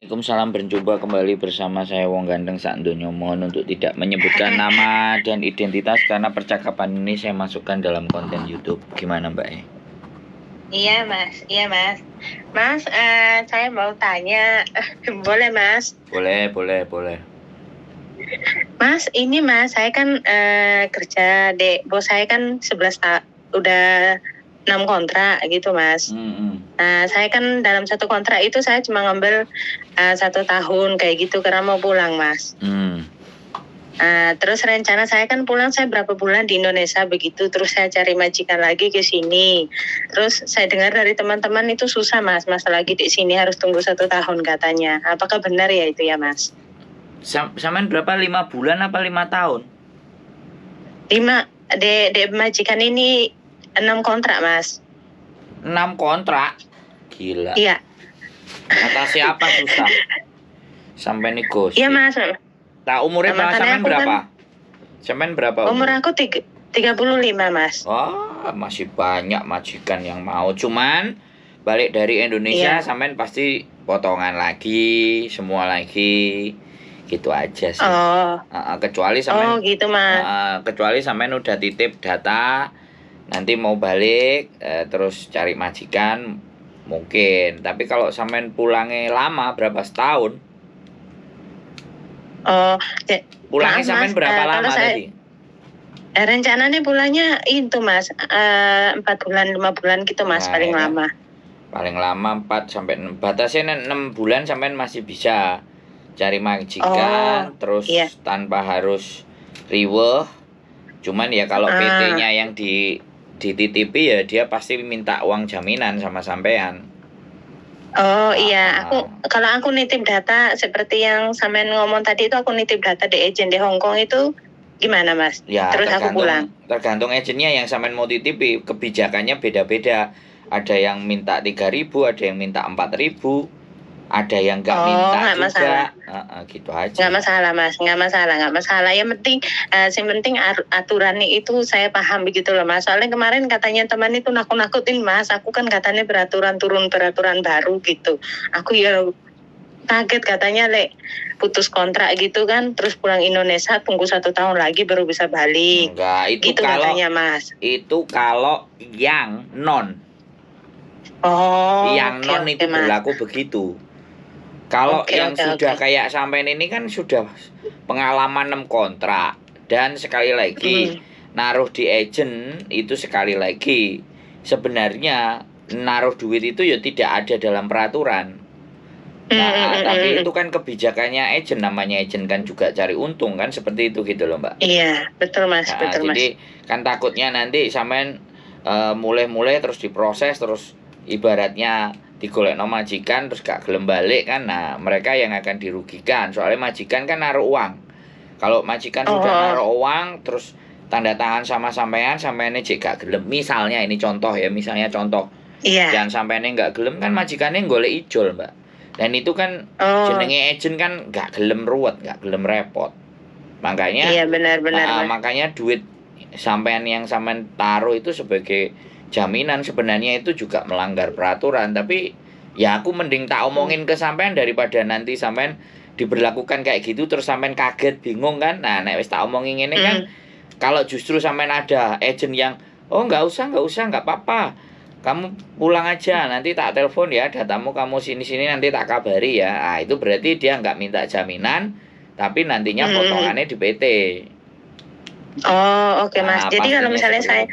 Waalaikumsalam, berjumpa kembali bersama saya Wong Gandeng Sakdonya. Mohon untuk tidak menyebutkan nama dan identitas karena percakapan ini saya masukkan dalam konten YouTube. Gimana Mbak E? Iya Mas. Mas, saya mau tanya, boleh Mas? Boleh. Mas, ini Mas, saya kan kerja bos saya kan 11 udah 6 kontrak gitu Mas. Nah, saya kan dalam satu kontrak itu saya cuma ngambil 1 tahun kayak gitu karena mau pulang Mas. Terus rencana saya kan pulang, saya berapa bulan di Indonesia begitu, terus saya cari majikan lagi ke sini. Terus saya dengar dari teman-teman itu susah Mas, lagi di sini harus tunggu 1 tahun katanya. Apakah benar ya itu ya Mas? Sampean berapa, 5 bulan apa 5 tahun? 5, de majikan ini 6 kontrak Mas. 6 kontrak? Gila. Iya. Kata siapa susah? Sampai nih gosip. Iya Mas. Tak umurnya sampean berapa? Sampean berapa umur aku 35 Mas. Oh, masih banyak majikan yang mau. Cuman balik dari Indonesia sampean pasti potongan lagi, semua lagi. Gitu aja sih. Kecuali sampean gitu Mas. kecuali sampean udah titip data, nanti mau balik terus cari majikan mungkin. Tapi kalau sampean pulangnya lama, berapa setahun? Pulangnya sampean berapa lama tadi? Rencananya pulangnya itu Mas, 4 bulan 5 bulan gitu Mas, paling lama. Paling lama 4 sampai 6. Batasnya 6 bulan sampean masih bisa cari majikan terus tanpa harus riweh. Cuman ya kalau PT-nya yang dititipi ya dia pasti minta uang jaminan sama sampean. Kalau aku nitip data seperti yang sampean ngomong tadi itu, aku nitip data di agent di Hong Kong itu gimana Mas? Ya, terus aku pulang. Tergantung agentnya yang sampean mau titipi, kebijakannya beda-beda. Ada yang minta 3.000, ada yang minta 4.000, ada yang nggak minta juga. Masalah. Gitu aja. Nggak masalah Mas, nggak masalah. Yang penting aturannya itu saya paham begitu loh Mas. Soalnya kemarin katanya teman itu nakut-nakutin Mas. Aku kan katanya peraturan baru gitu. Aku ya kaget, katanya putus kontrak gitu kan, terus pulang Indonesia tunggu 1 tahun lagi baru bisa balik. Enggak, itu gitu kalau katanya Mas. Itu kalau yang non. Itu berlaku begitu. Kalau sudah kayak sampean ini kan sudah pengalaman 6 kontrak. Dan sekali lagi naruh di agent itu sekali lagi sebenarnya naruh duit itu ya tidak ada dalam peraturan. Tapi itu kan kebijakannya agent, namanya agent kan juga cari untung kan, seperti itu gitu loh Mbak. Iya, betul Mas, Jadi kan takutnya nanti sampean mulai terus diproses, terus ibaratnya digolekno majikan terus gak gelem balik kan. Nah, mereka yang akan dirugikan. Soalnya majikan kan naruh uang. Kalau majikan sudah naruh uang terus tanda tangan sama sampean cek gak gelem. Misalnya ini contoh ya, Yang sampeannya gak gelem kan majikannya golek ijol, Mbak. Dan itu kan jenenge agent kan gak gelem ruwet, gak gelem repot. Makanya benar. Makanya duit sampean yang sampean taruh itu sebagai jaminan sebenarnya itu juga melanggar peraturan. Tapi ya aku mending tak omongin ke sampean daripada nanti sampean diberlakukan kayak gitu terus sampean kaget bingung kan. Nah, nek wis tak omongin ini kan, kalau justru sampean ada agent yang nggak usah nggak apa-apa, kamu pulang aja, nanti tak telepon ya datamu, kamu sini nanti tak kabari ya. Nah, itu berarti dia nggak minta jaminan tapi nantinya potongannya di PT. Oke Mas. Jadi kalau misalnya saya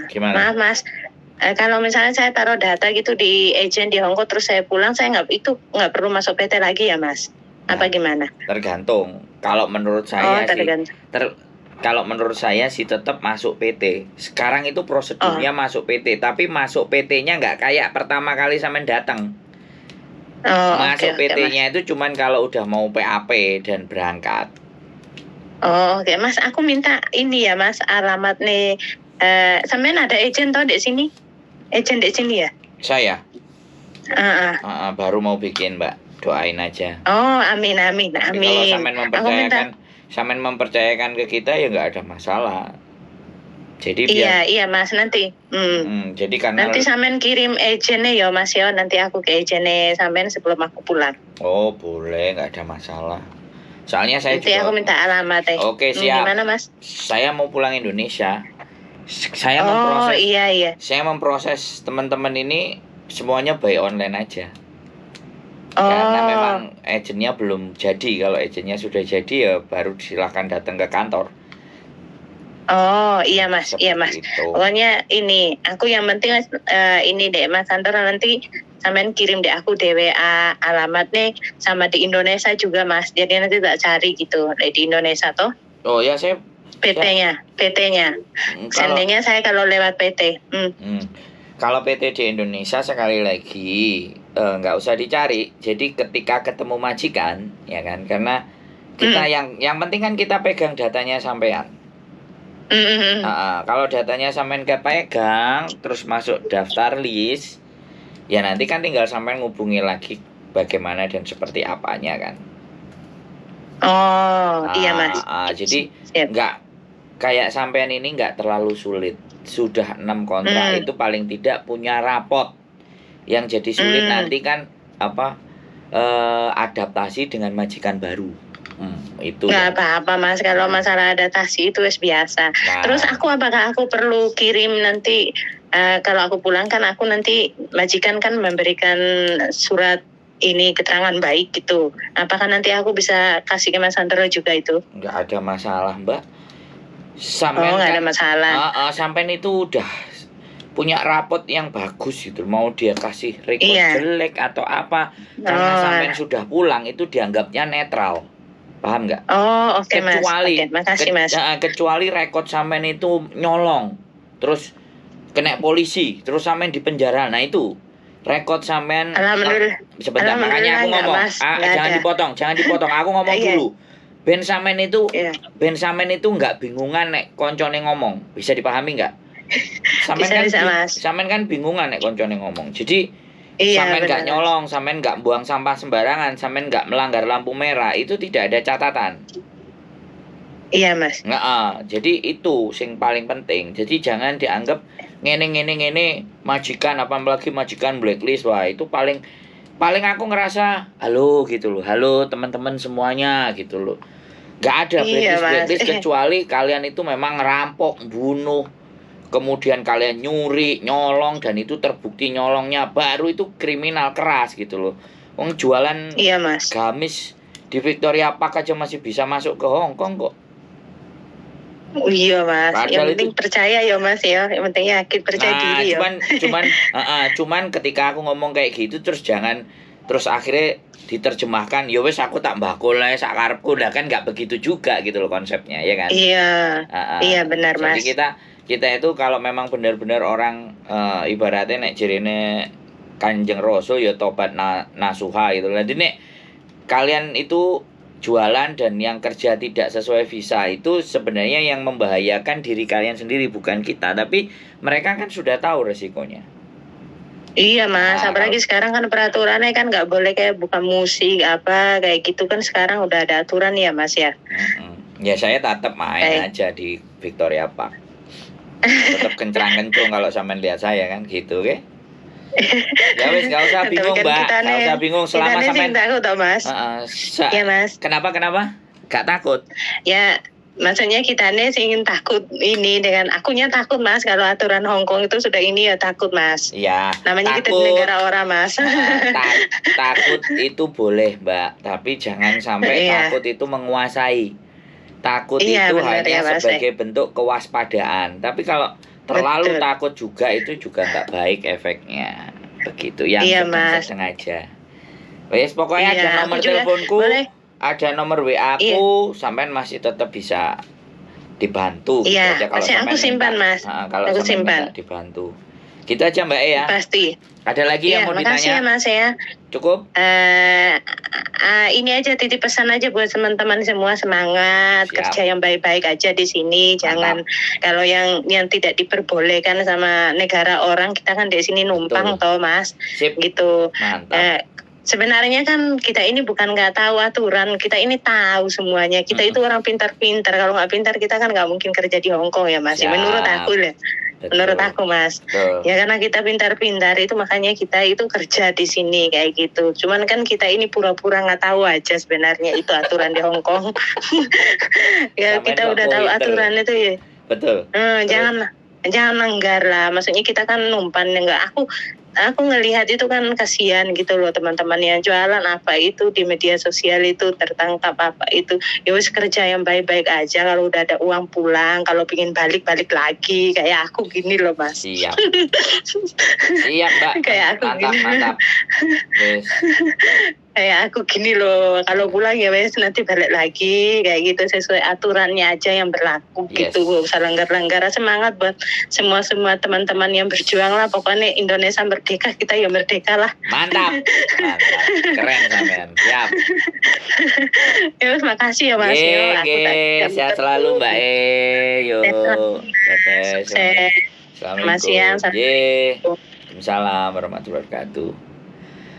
gimana? Maaf Mas, kalau misalnya saya taruh data gitu di agent di Hong Kong terus saya pulang, saya nggak perlu masuk PT lagi ya Mas? Apa gimana? Tergantung. Kalau menurut saya kalau menurut saya sih tetap masuk PT. Sekarang itu prosedurnya masuk PT, tapi masuk PT-nya nggak kayak pertama kali sampean datang. Masuk PT-nya itu cuman kalau udah mau PAP dan berangkat. Oke Mas, aku minta ini ya Mas, alamat nih. Sampean ada agent toh di sini? Agent di sini ya? Saya. Baru mau bikin Mbak, doain aja. Amin. Kalau sampean mempercayakan ke kita ya nggak ada masalah. Jadi iya Mas, nanti. Jadi karena nanti sampean kirim agentnya ya Mas ya, nanti aku ke agentnya sampean sebelum aku pulang. Oh, boleh, nggak ada masalah. Soalnya saya Nanti aku juga. minta alamat Oke, siap. Gimana Mas? Saya mau pulang Indonesia. Saya Oh memproses iya. saya memproses teman-teman ini semuanya by online aja. Karena Oh, memang agentnya belum jadi. Kalau agentnya sudah jadi ya baru silakan datang ke kantor. oh iya Mas, iya Mas. Seperti itu. Pokoknya ini, aku yang penting ini deh Mas Sandra, nanti sampean kirim deh aku DWA alamatnya sama di Indonesia juga Mas. Jadi nanti tak cari gitu di Indonesia toh. Oh ya, saya PT-nya. kalau Seandainya saya kalau lewat PT. kalau PT di Indonesia sekali lagi nggak usah dicari. Jadi ketika ketemu majikan, ya kan, karena kita yang penting kan kita pegang datanya sampean. Kalau datanya sampean kepegang, terus masuk daftar list, ya nanti kan tinggal sampean ngubungi lagi bagaimana dan seperti apanya kan. Oh iya Mas. Jadi Siap. nggak kayak sampean ini nggak terlalu sulit. Sudah 6 kontrak itu paling tidak punya rapot. Yang jadi sulit nanti kan adaptasi dengan majikan baru. Itu nggak apa-apa Mas, kalau masalah adaptasi itu wis biasa. Terus apakah aku perlu kirim nanti kalau aku pulang kan aku nanti majikan kan memberikan surat ini keterangan baik gitu. Apakah nanti aku bisa kasih ke Mas Sandro juga itu? Nggak ada masalah Mbak. Nggak ada masalah. Sampean itu udah punya rapot yang bagus gitu. Mau dia kasih record jelek atau apa, karena sampean sudah pulang itu dianggapnya netral. Paham nggak? Oh oke Mas. Makasih Mas. Kecuali rekod sampean itu nyolong, terus kena polisi, terus sampean di penjara. Nah itu rekod sampean. Sebentar, makanya aku ngomong. Jangan dipotong. Aku ngomong dulu. Ben sampean itu nggak bingungan nek koncone ngomong. Bisa dipahami nggak? Sampean kan bingungan nek koncone ngomong. Jadi sampean nggak nyolong, sampean nggak buang sampah sembarangan, sampean nggak melanggar lampu merah, itu tidak ada catatan. Iya Mas. Jadi itu sing paling penting. Jadi jangan dianggap ngene majikan, apalagi majikan blacklist. Wah itu paling aku ngerasa halo gitu loh, halo teman-teman semuanya gitu loh. Nggak ada blacklist kecuali kalian itu memang ngerampok, bunuh, kemudian kalian nyuri, nyolong, dan itu terbukti nyolongnya, baru itu kriminal keras gitu loh. Wong jualan gamis di Victoria Park aja masih bisa masuk ke Hong Kong kok. Iya Mas, yang penting percaya ya Mas ya, yang penting yakin percaya diri ya. Cuman ketika aku ngomong kayak gitu terus akhirnya diterjemahkan ya wes aku tak mbakul ae sak karepku, lah kan nggak begitu juga gitu loh konsepnya ya kan. Iya benar Mas. Jadi kita itu kalau memang benar-benar orang ibaratnya nek jerene Kanjeng Rasul ya tobat nasuha gitu. Jadi nek kalian itu jualan dan yang kerja tidak sesuai visa, itu sebenarnya yang membahayakan diri kalian sendiri, bukan kita, tapi mereka kan sudah tahu resikonya. Iya Mas, apalagi sekarang kan peraturannya kan nggak boleh kayak buka musik apa kayak gitu kan, sekarang udah ada aturan ya Mas ya. Ya saya tetap main aja di Victoria Park, tetap kencang-kencung kalau sampean lihat saya kan gitu, oke? Ya wis gak usah bingung Mbak, gak usah bingung selama sampean takut toh Mas. Ya Mas. Kenapa? Gak takut? Ya maksudnya kita nih ingin takut ini dengan akunya takut Mas, kalau aturan Hong Kong itu sudah ini ya takut Mas. Iya. Namanya takut, kita di negara orang Mas. Takut itu boleh Mbak, tapi jangan sampai takut itu menguasai. Takut itu hanya sebagai bentuk kewaspadaan. Tapi kalau terlalu takut juga itu juga nggak baik efeknya. Begitu yang sedang aja. Wes pokoknya ada nomor teleponku, ada nomor WA aku, sampean masih tetap bisa dibantu gitu aja kalau sampean. Aku simpan Mas. Kalau aku simpan dibantu. Gitu aja Mbak ya. Pasti. Ada lagi yang mau ditanya? Makasih ya Mas ya. Cukup? Ini aja titip pesan aja buat teman-teman semua, semangat. Siap. Kerja yang baik-baik aja di sini. Mantap. Jangan kalau yang tidak diperbolehkan sama negara orang, kita kan di sini numpang toh Mas. Sip. Gitu. Mantap. Sebenarnya kan kita ini bukan nggak tahu aturan, kita ini tahu semuanya. Kita itu orang pintar-pintar. Kalau nggak pintar kita kan nggak mungkin kerja di Hong Kong ya Mas. Siap. Menurut aku lah. Menurut aku Mas. Betul. Ya karena kita pintar-pintar itu makanya kita itu kerja di sini kayak gitu. Cuman kan kita ini pura-pura nggak tahu aja sebenarnya itu aturan di Hong Kong. Ya Sampean kita kok udah tahu pinter. aturan itu ya. Betul. Jangan langgar lah. Maksudnya kita kan numpan enggak. Aku ngelihat itu kan kasihan gitu loh teman-teman yang jualan apa itu di media sosial itu tertangkap apa itu. Ya wis kerja yang baik-baik aja, kalau udah ada uang pulang, kalau pingin balik lagi kayak aku gini loh Mas. Siap. Siap, Mbak. Kayak aku Mantap, gini. mantap. Wes. Kayak aku gini loh, kalau pulang ya wes nanti balik lagi kayak gitu sesuai aturannya aja yang berlaku Yes. gitu. Gak usah langgar-langgar. Semangat buat semua teman-teman yang berjuang lah. Pokoknya Indonesia merdeka, kita ya merdeka lah. Mantap. Mantap. Keren sampean. Siap. Ya wes, makasih ya Mas. Yo, aku tadi jam Sehat selalu Mbak Yo. Teteh. Sukses. Selamat siang. Assalamualaikum. Waalaikumsalam warahmatullahi wabarakatuh.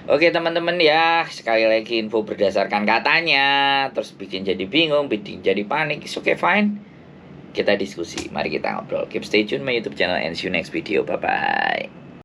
Oke teman-teman ya, sekali lagi info berdasarkan katanya, terus bikin jadi bingung, bikin jadi panik. It's okay, fine. Kita diskusi, mari kita ngobrol. Keep stay tune my YouTube channel and see you next video. Bye-bye.